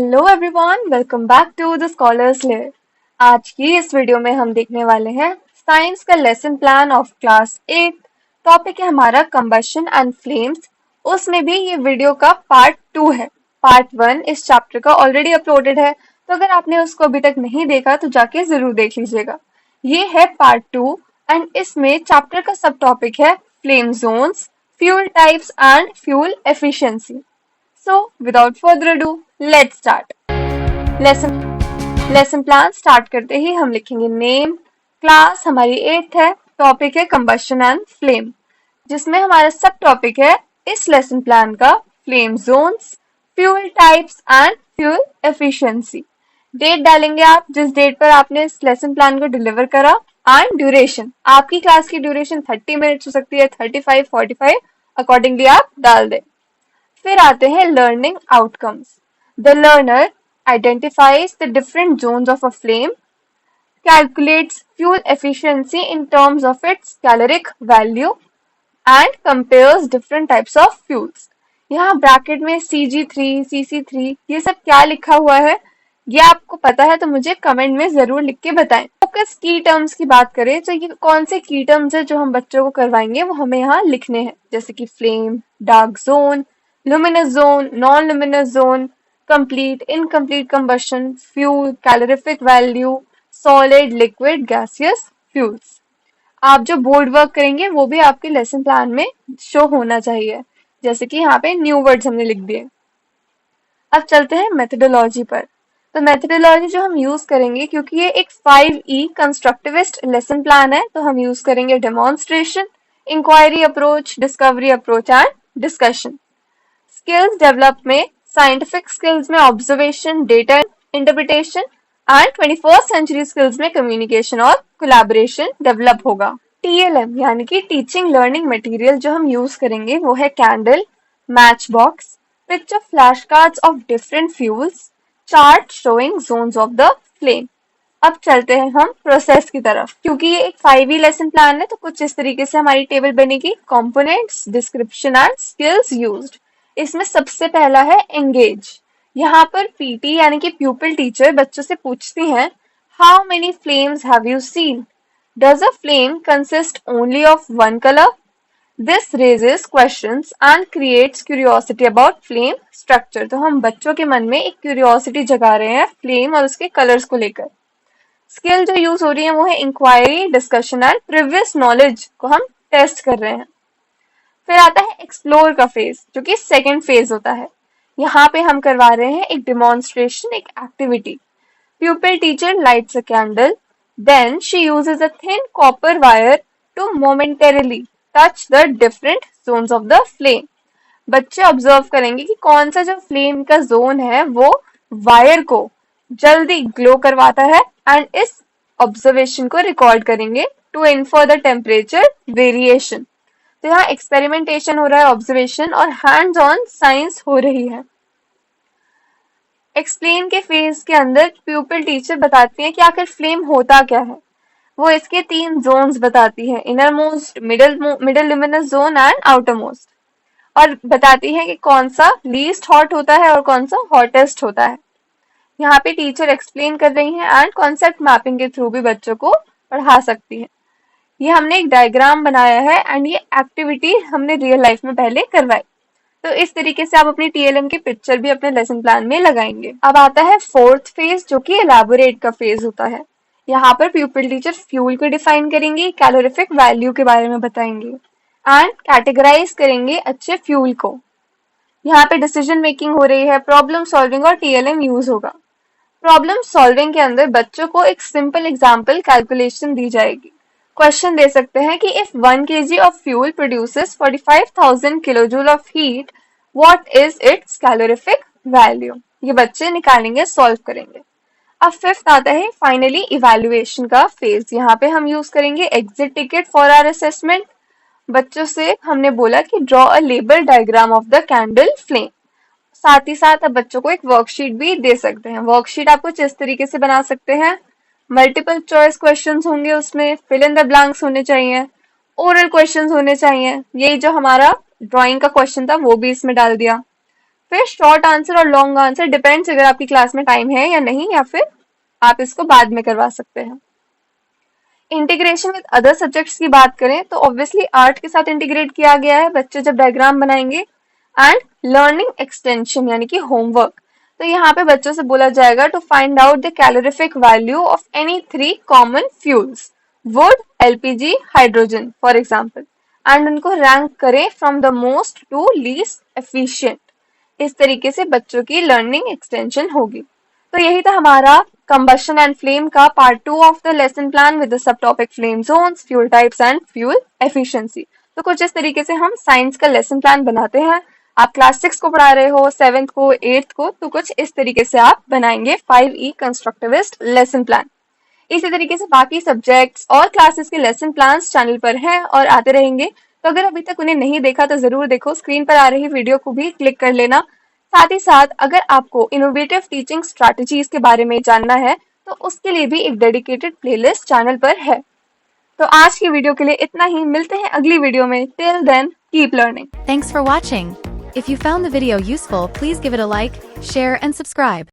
Hello everyone, welcome back to the scholars layer. आज की इस वीडियो में हम देखने वाले हैं साइंस का lesson plan of class 8। Topic है हमारा कंबशन एंड फ्लेम्स। उसमें भी ये वीडियो का पार्ट 2 है। पार्ट 1 इस चैप्टर का ऑलरेडी अपलोडेड है, तो अगर आपने उसको अभी तक नहीं देखा तो जाके जरूर देख लीजिएगा। ये है पार्ट 2 एंड इसमें चैप्टर का सब टॉपिक है flame zones, fuel types and fuel efficiency. So, without further ado, let's start. Lesson lesson plan start करते ही हम लिखेंगे नेम। क्लास हमारी 8th है। टॉपिक है कंबशन एंड फ्लेम, जिसमें हमारा सब टॉपिक है इस लेसन प्लान का flame zones, fuel types and fuel efficiency. Date डालेंगे आप जिस डेट पर आपने इस लेसन प्लान को डिलीवर करा, एंड ड्यूरेशन। आपकी क्लास की ड्यूरेशन 30 मिनट्स हो सकती है, 35, 45, अकॉर्डिंगली आप डाल दें। फिर आते हैं learning outcomes. The learner identifies the different zones of a flame, calculates fuel efficiency in terms of its caloric value and compares different types of fuels। यहाँ ब्रैकेट में CG3, CC3 ये सब क्या लिखा हुआ है, ये आपको पता है तो मुझे कमेंट में जरूर लिख के बताएं। फोकस की टर्म्स की बात करें तो ये कौन से की टर्म्स है जो हम बच्चों को करवाएंगे, वो हमें यहाँ लिखने हैं, जैसे कि flame, dark zone, luminous zone, non-luminous zone, complete, incomplete combustion, fuel, calorific value, solid, liquid, gaseous fuels। आप जो बोर्ड वर्क करेंगे वो भी आपके लेसन प्लान में शो होना चाहिए, जैसे कि यहाँ पे न्यू वर्ड्स हमने लिख दिए। अब चलते हैं मेथडोलॉजी पर। तो मेथडोलॉजी जो हम यूज करेंगे, क्योंकि ये एक 5E कंस्ट्रक्टिविस्ट लेसन प्लान है, तो हम यूज करेंगे demonstration, inquiry approach, discovery approach and discussion. Skills develop में साइंटिफिक स्किल्स में observation, data interpretation and 21st century skills में कम्युनिकेशन और कोलैबोरेशन डेवलप होगा। TLM यानी कि टीचिंग लर्निंग मटेरियल जो हम यूज करेंगे वो है candle, match box, picture flash cards of different fuels, chart showing Jones of the flame. अब चलते हैं हम प्रोसेस की तरफ। क्योंकि ये एक 5E लेसन प्लान है तो कुछ इस तरीके से हमारी टेबल बनेगी। Components, description and skills used. इसमें सबसे पहला है एंगेज। यहाँ पर पीटी यानी कि प्यूपिल टीचर बच्चों से पूछती हैं, how many flames have you seen? Does a flame consist only of one colour? This raises questions and creates curiosity about flame structure. तो हम बच्चों के मन में एक क्यूरियोसिटी जगा रहे हैं फ्लेम और उसके कलर्स को लेकर। स्किल जो यूज हो रही है वो है inquiry, discussion and previous knowledge को हम टेस्ट कर रहे हैं। फिर आता है एक्सप्लोर का फेज, जो कि सेकंड फेज होता है। यहाँ पे हम करवा रहे हैं एक डिमॉन्स्ट्रेशन, एक activity. Pupil teacher lights a candle, then she uses a thin copper wire to momentarily touch the different zones of the flame. बच्चे ऑब्जर्व करेंगे कि कौन सा जो फ्लेम का जोन है वो वायर को जल्दी ग्लो करवाता है, एंड इस ऑब्जर्वेशन को रिकॉर्ड करेंगे to infer the temperature variation. तो यहाँ एक्सपेरिमेंटेशन हो रहा है, ऑब्जर्वेशन और हैंड्स ऑन साइंस हो रही है। एक्सप्लेन के फेज के अंदर प्यूपिल टीचर बताती है कि आखिर फ्लेम होता क्या है। वो इसके 3 जोन्स बताती है, inner most, middle luminous zone and outer most, और बताती है कि कौन सा लीस्ट हॉट होता है और कौन सा हॉटेस्ट होता है। यहाँ पे टीचर एक्सप्लेन कर रही हैं एंड कॉन्सेप्ट मैपिंग के थ्रू भी बच्चों को पढ़ा सकती है। ये हमने एक डायग्राम बनाया है एंड ये एक्टिविटी हमने रियल लाइफ में पहले करवाई। तो इस तरीके से आप अपनी TLM की पिक्चर भी अपने लेसन प्लान में लगाएंगे। अब आता है फोर्थ फेज, जो कि एलैबोरेट का फेज होता है। यहाँ पर प्यूपिल टीचर फ्यूल को डिफाइन करेंगी, कैलोरीफिक वैल्यू के बारे में बताएंगे एंड कैटेगराइज करेंगे अच्छे फ्यूल को। यहाँ पे डिसीजन मेकिंग हो रही है, प्रॉब्लम सॉल्विंग और TLM यूज होगा। प्रॉब्लम सॉल्विंग के अंदर बच्चों को एक सिंपल एग्जाम्पल कैलकुलेशन दी जाएगी। क्वेश्चन दे सकते हैं कि if 1 kg of fuel produces 45,000 kilojoule of heat, what is it's calorific value? ये बच्चे निकालेंगे, सॉल्व करेंगे। अब फिफ्थ आता है फाइनली इवैल्यूएशन का फेज। यहाँ पे हम यूज करेंगे exit ticket for our assessment. बच्चों से हमने बोला कि draw a label diagram of the candle flame. साथ ही साथ अब बच्चों को एक वर्कशीट भी दे सकते हैं। वर्कशीट आप कुछ इस तरीके से बना सकते हैं, मल्टीपल चॉइस क्वेश्चंस होंगे उसमें, फिल इन द ब्लैंक्स होने चाहिए, ओरल क्वेश्चंस होने चाहिए। यही जो हमारा ड्राइंग का क्वेश्चन था वो भी इसमें डाल दिया। फिर शॉर्ट आंसर और लॉन्ग आंसर डिपेंड्स अगर आपकी क्लास में टाइम है या नहीं, या फिर आप इसको बाद में करवा सकते हैं। इंटीग्रेशन विद अदर सब्जेक्ट्स की बात करें तो ऑब्वियसली आर्ट के साथ इंटीग्रेट किया गया है, बच्चे जब डायग्राम बनाएंगे। एंड लर्निंग एक्सटेंशन यानी कि होमवर्क, तो यहाँ पे बच्चों से बोला जाएगा to find out the calorific value of any 3 common fuels, wood, LPG, hydrogen for example, and उनको रैंक करें from the most to least efficient. इस तरीके से बच्चों की लर्निंग एक्सटेंशन होगी। तो यही था हमारा कंबशन एंड फ्लेम का part 2 of the lesson plan with the sub topic flame zones, fuel types and fuel efficiency. तो कुछ इस तरीके से हम साइंस का लेसन प्लान बनाते हैं। आप क्लास 6 को पढ़ा रहे हो, 7th को, 8th को, तो कुछ इस तरीके से आप बनाएंगे 5E कंस्ट्रक्टिविस्ट लेसन प्लान। इसी तरीके से बाकी सब्जेक्ट्स और क्लासेस के लेसन प्लान्स चैनल पर हैं और आते रहेंगे। तो अगर अभी तक उन्हें नहीं देखा तो जरूर देखो, स्क्रीन पर आ रही वीडियो को भी क्लिक कर लेना। साथ ही साथ अगर आपको इनोवेटिव टीचिंग स्ट्रैटेजीज के बारे में जानना है तो उसके लिए भी एक डेडिकेटेड प्लेलिस्ट चैनल पर है। तो आज की वीडियो के लिए इतना ही, मिलते हैं अगली वीडियो में। Till then keep learning. Thanks for watching. If you found the video useful, please give it a like, share and subscribe.